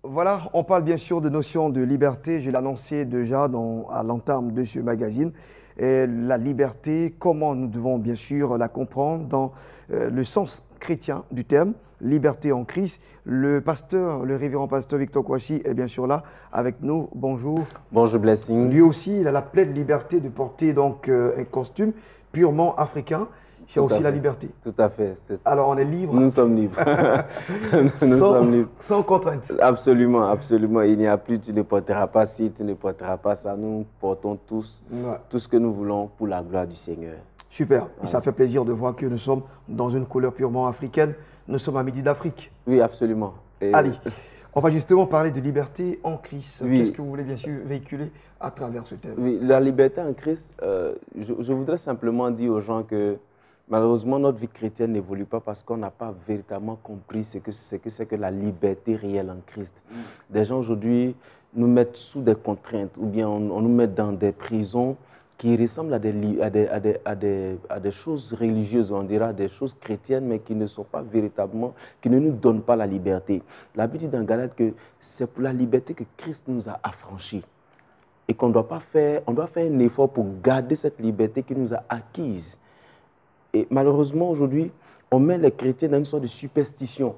Voilà, on parle bien sûr de notion de liberté. Je l'ai annoncé déjà à l'entame de ce magazine. Et la liberté, comment nous devons bien sûr la comprendre dans le sens chrétien du terme, liberté en Christ. Le pasteur, le révérend pasteur Victor Kouassi est bien sûr là avec nous. Bonjour. Bonjour Blessing. Lui aussi, il a la pleine liberté de porter donc un costume purement africain. C'est aussi la liberté. Tout à fait. Alors on est libre. Nous sommes libres. Nous sommes libres. Sans contrainte. Absolument, absolument. Il n'y a plus, tu ne porteras pas ci, tu ne porteras pas ça. Nous portons tous tout ce que nous voulons pour la gloire du Seigneur. Super. Voilà. Et ça fait plaisir de voir que nous sommes dans une couleur purement africaine. Nous sommes à Midi d'Afrique. Oui, absolument. Allez, on va justement parler de liberté en Christ. Oui. Qu'est-ce que vous voulez bien sûr véhiculer à travers ce thème? Oui, la liberté en Christ, je voudrais simplement dire aux gens que malheureusement, notre vie chrétienne n'évolue pas parce qu'on n'a pas véritablement compris ce que c'est que la liberté réelle en Christ. Des gens aujourd'hui nous mettent sous des contraintes ou bien on nous met dans des prisons qui ressemblent à des choses religieuses, on dira des choses chrétiennes, mais qui ne sont pas véritablement, qui ne nous donnent pas la liberté. La Bible dit dans Galates que c'est pour la liberté que Christ nous a affranchis et qu'on doit faire un effort pour garder cette liberté qu'il nous a acquise. Et malheureusement, aujourd'hui, on met les chrétiens dans une sorte de superstition.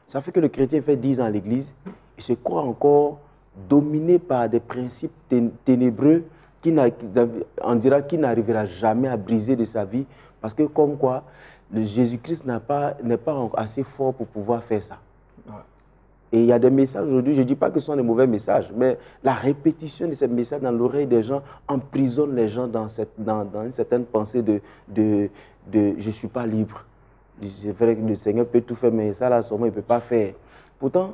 Ça fait que le chrétien fait 10 ans à l'église, il se croit encore dominé par des principes ténébreux on dira qu'il n'arrivera jamais à briser de sa vie parce que comme quoi, le Jésus-Christ n'est pas assez fort pour pouvoir faire ça. Ouais. Et il y a des messages aujourd'hui, je ne dis pas que ce sont des mauvais messages, mais la répétition de ces messages dans l'oreille des gens emprisonne les gens dans une certaine pensée de je ne suis pas libre. C'est vrai que le Seigneur peut tout faire, mais ça là, seulement, il ne peut pas faire. Pourtant,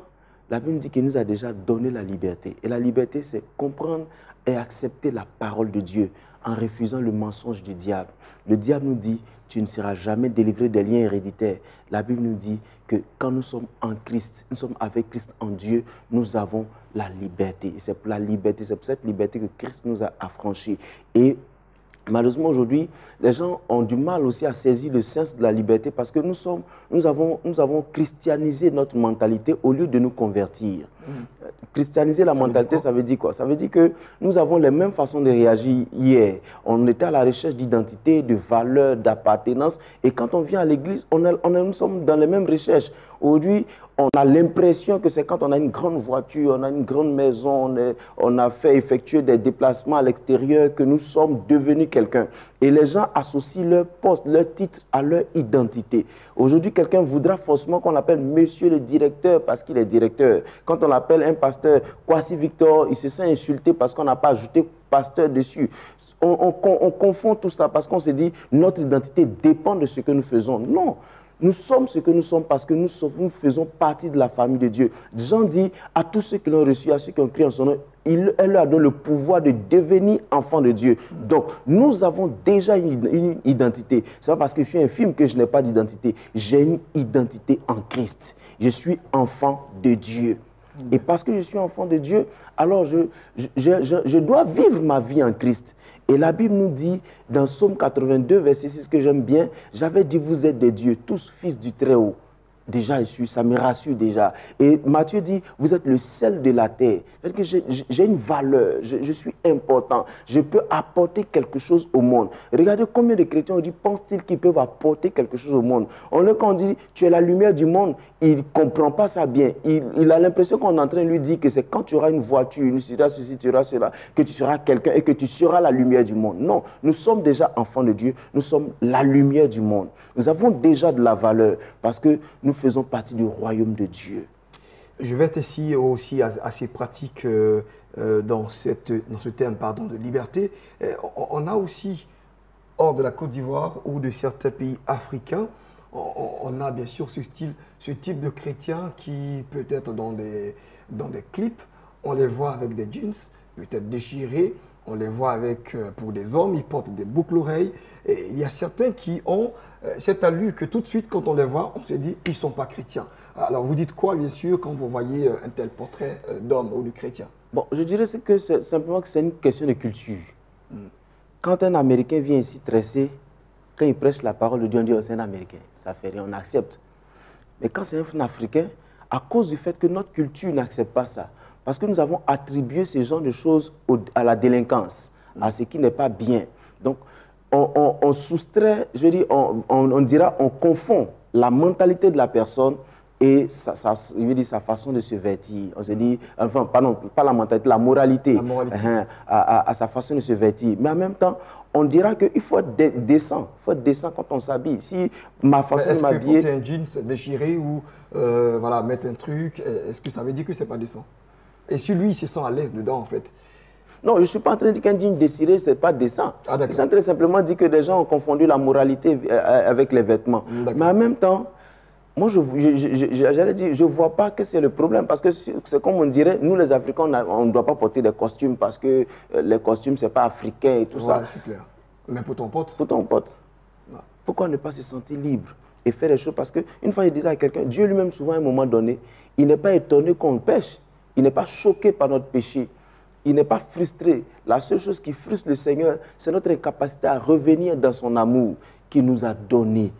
la Bible dit qu'il nous a déjà donné la liberté. Et la liberté, c'est comprendre et accepter la parole de Dieu en refusant le mensonge du diable. Le diable nous dit, tu ne seras jamais délivré des liens héréditaires. La Bible nous dit que quand nous sommes en Christ, nous sommes avec Christ en Dieu, nous avons la liberté. Et c'est pour la liberté, c'est pour cette liberté que Christ nous a affranchis. Et malheureusement, aujourd'hui, les gens ont du mal aussi à saisir le sens de la liberté parce que nous avons christianisé notre mentalité au lieu de nous convertir. Christianiser la mentalité, ça veut dire quoi? Ça veut dire que nous avons les mêmes façons de réagir hier. On était à la recherche d'identité, de valeur, d'appartenance. Et quand on vient à l'église, nous sommes dans les mêmes recherches. Aujourd'hui, on a l'impression que c'est quand on a une grande voiture, on a une grande maison, on a fait effectuer des déplacements à l'extérieur que nous sommes devenus quelqu'un. Et les gens associent leur poste, leur titre à leur identité. Aujourd'hui, quelqu'un voudra forcément qu'on l'appelle monsieur le directeur parce qu'il est directeur. Quand on l'appelle un pasteur, Kouassi Victor, il se sent insulté parce qu'on n'a pas ajouté pasteur dessus. On confond tout ça parce qu'on se dit notre identité dépend de ce que nous faisons. Non. Nous sommes ce que nous sommes parce que nous faisons partie de la famille de Dieu. Jean dit à tous ceux qui l'ont reçu, à ceux qui ont crié en son nom, elle leur donne le pouvoir de devenir enfants de Dieu. Donc, nous avons déjà une identité. Ce n'est pas parce que je suis infime que je n'ai pas d'identité. J'ai une identité en Christ. Je suis enfant de Dieu. Et parce que je suis enfant de Dieu, alors je dois vivre ma vie en Christ. Et la Bible nous dit, dans Psaume 82, verset 6, que j'aime bien, j'avais dit, vous êtes des dieux, tous fils du Très-Haut. Déjà, ça me rassure déjà. Et Matthieu dit, vous êtes le sel de la terre. C'est-à-dire que j'ai une valeur, je suis important, je peux apporter quelque chose au monde. Regardez combien de chrétiens on dit, pensent-ils qu'ils peuvent apporter quelque chose au monde? Quand on dit, tu es la lumière du monde, il ne comprend pas ça bien. Il a l'impression qu'on est en train de lui dire que c'est quand tu auras une voiture, tu seras ceci, tu auras cela, que tu seras quelqu'un et que tu seras la lumière du monde. Non, nous sommes déjà enfants de Dieu, nous sommes la lumière du monde. Nous avons déjà de la valeur parce que nous faisons partie du royaume de Dieu. Je vais être ici aussi assez pratique dans ce terme de liberté. On a aussi, hors de la Côte d'Ivoire ou de certains pays africains, on a bien sûr ce type de chrétiens qui peut-être dans des clips, on les voit avec des jeans, peut-être déchirés, on les voit avec, pour des hommes, ils portent des boucles oreilles. Et il y a certains qui ont cette allure que tout de suite, quand on les voit, on se dit, ils ne sont pas chrétiens. Alors, vous dites quoi, bien sûr, quand vous voyez un tel portrait d'homme ou de chrétien? Bon, je dirais que c'est simplement que c'est une question de culture. Quand un Américain vient ici tresser, quand il prêche la parole de Dieu, on dit, oh, c'est un Américain. Ça fait rien, on accepte. Mais quand c'est un Africain, à cause du fait que notre culture n'accepte pas ça. Parce que nous avons attribué ce genre de choses à la délinquance, à ce qui n'est pas bien. Donc, on soustrait, je veux dire, on dira, on confond la mentalité de la personne et sa façon de se vêtir. On se dit, enfin, pardon, pas la mentalité, la moralité, à sa façon de se vêtir. Mais en même temps, on dira qu'il faut être décent. Il faut être décent quand on s'habille. Si ma façon de m'habiller... Est-ce que porter un jeans déchiré ou voilà, mettre un truc, est-ce que ça veut dire que ce n'est pas décent? Et si lui, il se sent à l'aise dedans, en fait? Non, je ne suis pas en train de dire qu'un jean déchiré, ce n'est pas décent. Ah, je suis en train de simplement dire que des gens ont confondu la moralité avec les vêtements. Mais en même temps, moi, j'allais dire, je ne vois pas que c'est le problème. Parce que c'est comme on dirait, nous les Africains, on ne doit pas porter des costumes parce que les costumes, ce n'est pas africain et tout ça. C'est clair. Mais pour ton pote? Pour ton pote. Ouais. Pourquoi ne pas se sentir libre et faire les choses? Parce qu'une fois, je disais à quelqu'un, Dieu lui-même, souvent, à un moment donné, il n'est pas étonné qu'on pêche. Il n'est pas choqué par notre péché. Il n'est pas frustré. La seule chose qui frustre le Seigneur, c'est notre incapacité à revenir dans son amour qu'il nous a donné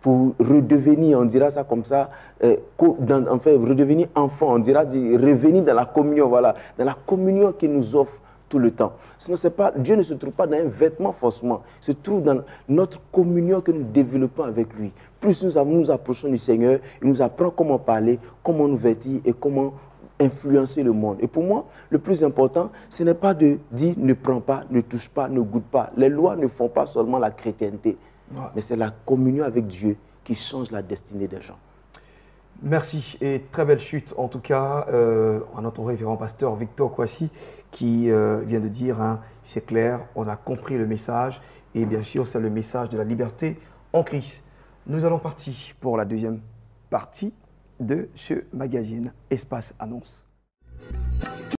pour redevenir, on dira ça comme ça, enfin, redevenir enfant, on dira revenir dans la communion, voilà, dans la communion qu'il nous offre tout le temps. Sinon, Dieu ne se trouve pas dans un vêtement forcément, il se trouve dans notre communion que nous développons avec lui. Plus nous approchons du Seigneur, il nous apprend comment parler, comment nous vêtir et comment influencer le monde. Et pour moi, le plus important, ce n'est pas de dire ne prends pas, ne touche pas, ne goûte pas. Les lois ne font pas seulement la chrétienté, mais c'est la communion avec Dieu qui change la destinée des gens. Merci et très belle chute en tout cas à notre révérend pasteur Victor Kwasi qui vient de dire, hein, c'est clair, on a compris le message et bien sûr c'est le message de la liberté en Christ. Nous allons partir pour la deuxième partie de ce magazine Espace Annonce.